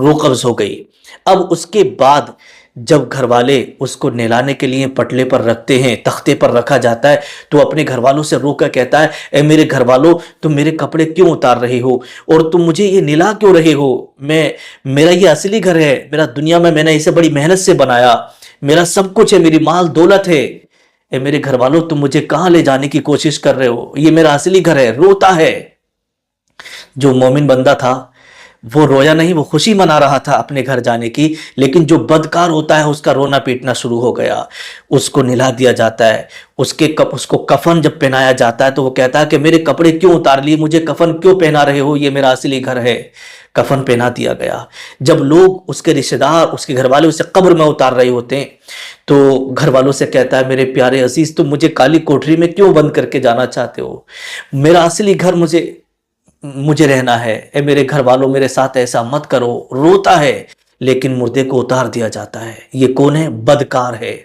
روح قبض ہو گئی۔ اب اس کے بعد جب گھر والے اس کو نہلانے کے لیے پٹلے پر رکھتے ہیں، تختے پر رکھا جاتا ہے، تو اپنے گھر والوں سے رو کر کہتا ہے اے میرے گھر والوں، تم میرے کپڑے کیوں اتار رہے ہو اور تم مجھے یہ نہلا کیوں رہے ہو؟ میرا یہ اصلی گھر ہے، میرا دنیا میں نے اسے بڑی محنت سے بنایا، میرا سب کچھ ہے، میری مال دولت ہے، اے میرے گھر والوں تم مجھے کہاں لے جانے کی کوشش کر رہے ہو؟ یہ میرا اصلی گھر ہے۔ روتا ہے۔ جو مومن بندہ تھا وہ رویا نہیں، وہ خوشی منا رہا تھا اپنے گھر جانے کی، لیکن جو بدکار ہوتا ہے اس کا رونا پیٹنا شروع ہو گیا۔ اس کو نہلا دیا جاتا ہے، اس کو کفن جب پہنایا جاتا ہے تو وہ کہتا ہے کہ میرے کپڑے کیوں اتار لیے، مجھے کفن کیوں پہنا رہے ہو، یہ میرا اصلی گھر ہے۔ کفن پہنا دیا گیا۔ جب لوگ اس کے رشتہ دار، اس کے گھر والے اسے قبر میں اتار رہے ہوتے ہیں تو گھر والوں سے کہتا ہے میرے پیارے عزیز تم مجھے کالی کوٹری میں کیوں بند کر کے جانا چاہتے ہو؟ میرا اصلی گھر مجھے رہنا ہے، اے میرے گھر والوں میرے ساتھ ایسا مت کرو۔ روتا ہے لیکن مردے کو اتار دیا جاتا ہے۔ یہ کون ہے؟ بدکار ہے۔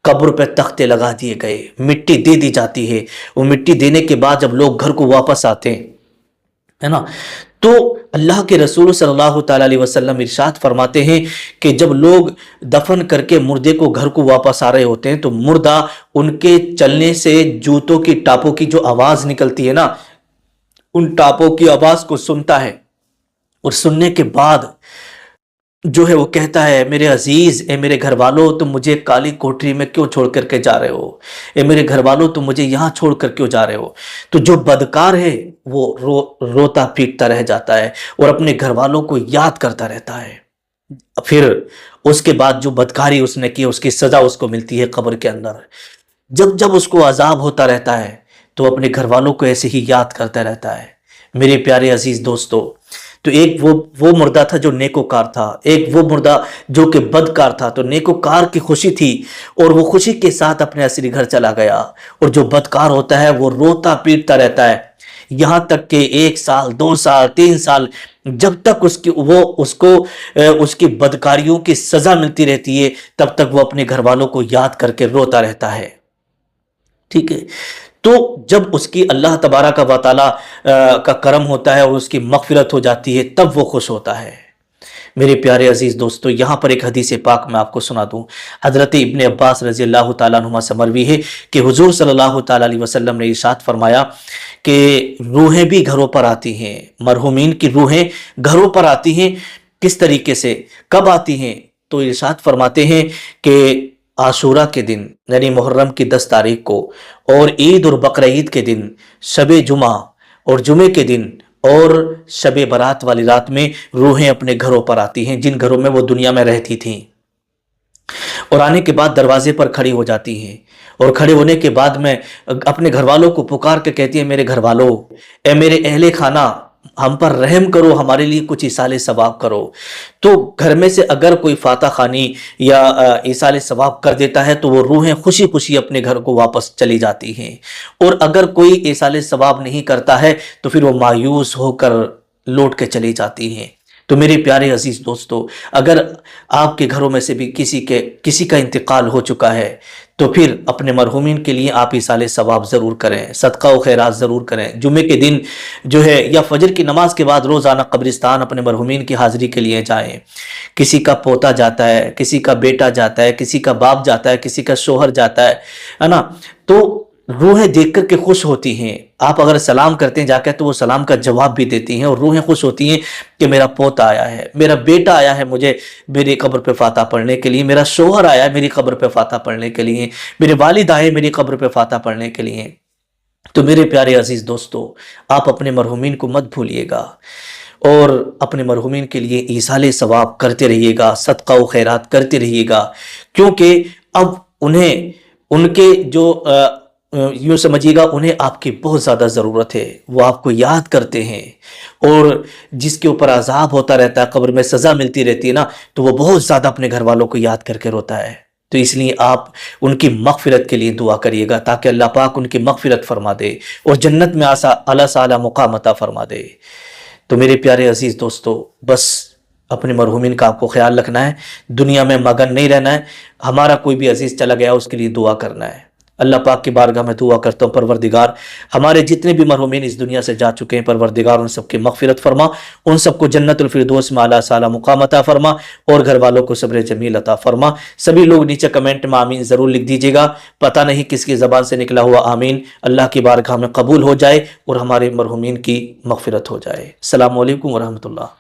قبر پہ تختے لگا دیے گئے، مٹی دے دی جاتی ہے۔ وہ مٹی دینے کے بعد جب لوگ گھر کو واپس آتے ہیں ہے نا، تو اللہ کے رسول صلی اللہ تعالیٰ علیہ وسلم ارشاد فرماتے ہیں کہ جب لوگ دفن کر کے مردے کو گھر کو واپس آ رہے ہوتے ہیں تو مردہ ان کے چلنے سے جوتوں کی ٹاپوں کی جو آواز نکلتی ہے نا، ان ٹاپوں کی آواز کو سنتا ہے، اور سننے کے بعد جو ہے وہ کہتا ہے میرے عزیز، اے میرے گھر والوں تم مجھے کالی کوٹری میں کیوں چھوڑ کر کے جا رہے ہو؟ اے میرے گھر والوں تم مجھے یہاں چھوڑ کر کیوں جا رہے ہو؟ تو جو بدکار ہے وہ روتا پیٹتا رہ جاتا ہے اور اپنے گھر والوں کو یاد کرتا رہتا ہے۔ پھر اس کے بعد جو بدکاری اس نے کی اس کی سزا اس کو ملتی ہے قبر کے اندر۔ جب اس کو عذاب ہوتا رہتا ہے تو اپنے گھر والوں کو ایسے ہی یاد کرتا رہتا ہے۔ میرے پیارے عزیز دوستو، تو ایک وہ مردہ تھا جو نیکوکار تھا، ایک وہ مردہ جو کہ بدکار تھا۔ تو نیکوکار کی خوشی تھی اور وہ خوشی کے ساتھ اپنے اصلی گھر چلا گیا، اور جو بدکار ہوتا ہے وہ روتا پیٹتا رہتا ہے، یہاں تک کہ 1 سال 2 سال 3 سال، جب تک اس کی بدکاریوں کی سزا ملتی رہتی ہے تب تک وہ اپنے گھر والوں کو یاد کر کے روتا رہتا ہے۔ ٹھیک ہے، تو جب اس کی اللہ تبارک و تعالیٰ کا کرم ہوتا ہے اور اس کی مغفرت ہو جاتی ہے تب وہ خوش ہوتا ہے۔ میرے پیارے عزیز دوستو، یہاں پر ایک حدیث پاک میں آپ کو سنا دوں۔ حضرت ابن عباس رضی اللہ تعالیٰ عنہما سے مروی ہے کہ حضور صلی اللہ تعالیٰ علیہ وسلم نے ارشاد فرمایا کہ روحیں بھی گھروں پر آتی ہیں، مرحومین کی روحیں گھروں پر آتی ہیں۔ کس طریقے سے، کب آتی ہیں؟ تو ارشاد فرماتے ہیں کہ عاشورہ کے دن یعنی محرم کی 10 تاریخ کو، اور عید اور بقر عید کے دن، شب جمعہ اور جمعے کے دن، اور شب برات والی رات میں روحیں اپنے گھروں پر آتی ہیں جن گھروں میں وہ دنیا میں رہتی تھیں، اور آنے کے بعد دروازے پر کھڑی ہو جاتی ہیں، اور کھڑے ہونے کے بعد میں اپنے گھر والوں کو پکار کے کہتی ہیں میرے گھر والوں، اے میرے اہل خانہ ہم پر رحم کرو، ہمارے لیے کچھ ایصال ثواب کرو۔ تو گھر میں سے اگر کوئی فاتح خوانی یا ایصال ثواب کر دیتا ہے تو وہ روحیں خوشی خوشی اپنے گھر کو واپس چلی جاتی ہیں، اور اگر کوئی ایصال ثواب نہیں کرتا ہے تو پھر وہ مایوس ہو کر لوٹ کے چلی جاتی ہیں۔ تو میرے پیارے عزیز دوستو، اگر آپ کے گھروں میں سے بھی کسی کا انتقال ہو چکا ہے تو پھر اپنے مرحومین کے لیے آپ ایصال ثواب ضرور کریں، صدقہ و خیرات ضرور کریں۔ جمعے کے دن جو ہے یا فجر کی نماز کے بعد روزانہ قبرستان اپنے مرحومین کی حاضری کے لیے جائیں۔ کسی کا پوتا جاتا ہے، کسی کا بیٹا جاتا ہے، کسی کا باپ جاتا ہے، کسی کا شوہر جاتا ہے نا، تو روحیں دیکھ کر کے خوش ہوتی ہیں۔ آپ اگر سلام کرتے ہیں جا کے تو وہ سلام کا جواب بھی دیتی ہیں، اور روحیں خوش ہوتی ہیں کہ میرا پوتا آیا ہے، میرا بیٹا آیا ہے مجھے میری قبر پہ فاتح پڑھنے کے لیے، میرا شوہر آیا ہے میری قبر پہ فاتح پڑھنے کے لیے، میرے والد آئے میری قبر پہ فاتح پڑھنے کے لیے۔ تو میرے پیارے عزیز دوستو، آپ اپنے مرحومین کو مت بھولیے گا، اور اپنے مرحومین کے لیے ایصال ثواب کرتے رہیے گا، صدقہ و خیرات کرتے رہیے گا، کیونکہ اب ان کے جو یوں سمجھیے گا انہیں آپ کی بہت زیادہ ضرورت ہے، وہ آپ کو یاد کرتے ہیں، اور جس کے اوپر عذاب ہوتا رہتا ہے، قبر میں سزا ملتی رہتی ہے نا، تو وہ بہت زیادہ اپنے گھر والوں کو یاد کر کے روتا ہے۔ تو اس لیے آپ ان کی مغفرت کے لیے دعا کریے گا تاکہ اللہ پاک ان کی مغفرت فرما دے اور جنت میں اعلیٰ سے اعلیٰ مقام عطا فرما دے۔ تو میرے پیارے عزیز دوستو، بس اپنے مرحومین کا آپ کو خیال رکھنا ہے، دنیا میں مگن نہیں رہنا ہے، ہمارا کوئی بھی عزیز چلا گیا اس کے لیے دعا کرنا ہے، اللہ پاک کی بارگاہ میں دعا کرتا ہوں پروردگار ہمارے جتنے بھی مرحومین اس دنیا سے جا چکے ہیں پروردگار ان سب کی مغفرت فرما، ان سب کو جنت الفردوس میں اعلیٰ سالہ مقام عطا فرما، اور گھر والوں کو صبر جمیل عطا فرما۔ سبھی لوگ نیچے کمنٹ میں آمین ضرور لکھ دیجیے گا، پتہ نہیں کس کی زبان سے نکلا ہوا آمین اللہ کی بارگاہ میں قبول ہو جائے اور ہمارے مرحومین کی مغفرت ہو جائے۔ السلام علیکم ورحمۃ اللہ۔